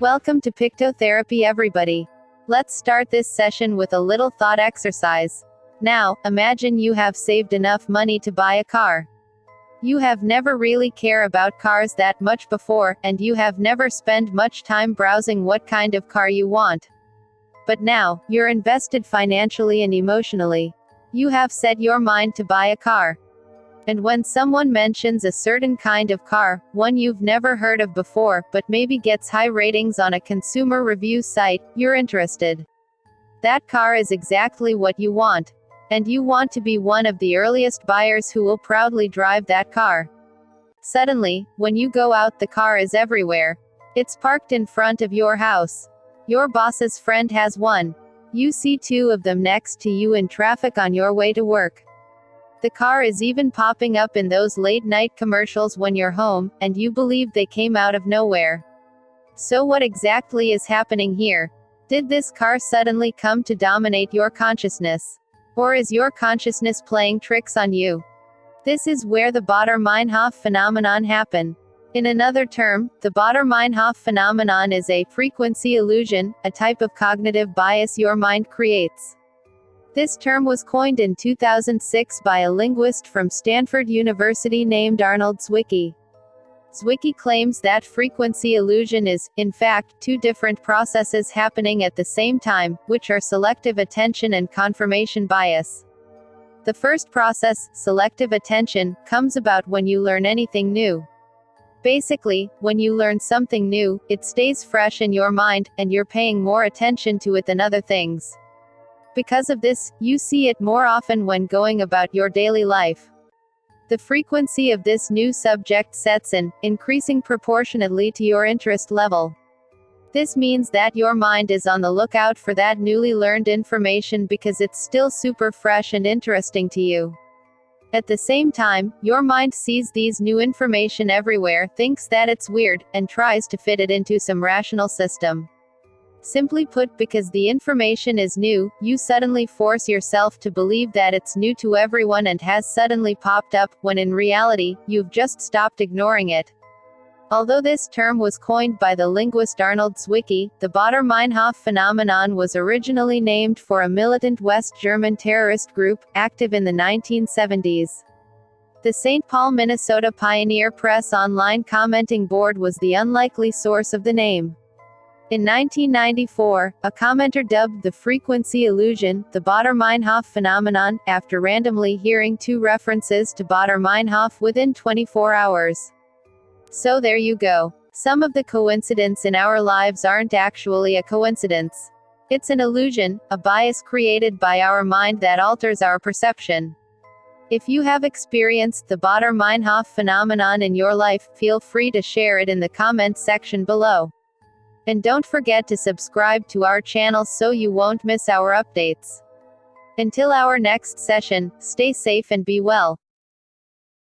Welcome to Pictotherapy, everybody. Let's start this session with a little thought exercise. Now, imagine you have saved enough money to buy a car. You have never really cared about cars that much before, and you have never spent much time browsing what kind of car you want. But now, you're invested financially and emotionally. You have set your mind to buy a car. And when someone mentions a certain kind of car, one you've never heard of before, but maybe gets high ratings on a consumer review site, you're interested. That car is exactly what you want. And you want to be one of the earliest buyers who will proudly drive that car. Suddenly, when you go out, the car is everywhere. It's parked in front of your house. Your boss's friend has one. You see two of them next to you in traffic on your way to work. The car is even popping up in those late-night commercials when you're home, and you believe they came out of nowhere. So what exactly is happening here? Did this car suddenly come to dominate your consciousness? Or is your consciousness playing tricks on you? This is where the Baader-Meinhof phenomenon happens. In another term, the Baader-Meinhof phenomenon is a frequency illusion, a type of cognitive bias your mind creates. This term was coined in 2006 by a linguist from Stanford University named Arnold Zwicky. Zwicky claims that frequency illusion is, in fact, two different processes happening at the same time, which are selective attention and confirmation bias. The first process, selective attention, comes about when you learn anything new. Basically, when you learn something new, it stays fresh in your mind, and you're paying more attention to it than other things. Because of this, you see it more often when going about your daily life. The frequency of this new subject sets in, increasing proportionately to your interest level. This means that your mind is on the lookout for that newly learned information because it's still super fresh and interesting to you. At the same time, your mind sees these new information everywhere, thinks that it's weird, and tries to fit it into some rational system. Simply put, because the information is new, you suddenly force yourself to believe that it's new to everyone and has suddenly popped up, when in reality, you've just stopped ignoring it. Although this term was coined by the linguist Arnold Zwicky, the Baader-Meinhof phenomenon was originally named for a militant West German terrorist group, active in the 1970s. The St. Paul, Minnesota Pioneer Press online commenting board was the unlikely source of the name. In 1994, a commenter dubbed the frequency illusion the Baader-Meinhof phenomenon, after randomly hearing two references to Baader-Meinhof within 24 hours. So there you go. Some of the coincidences in our lives aren't actually a coincidence. It's an illusion, a bias created by our mind that alters our perception. If you have experienced the Baader-Meinhof phenomenon in your life, feel free to share it in the comments section below. And don't forget to subscribe to our channel so you won't miss our updates. Until our next session, stay safe and be well.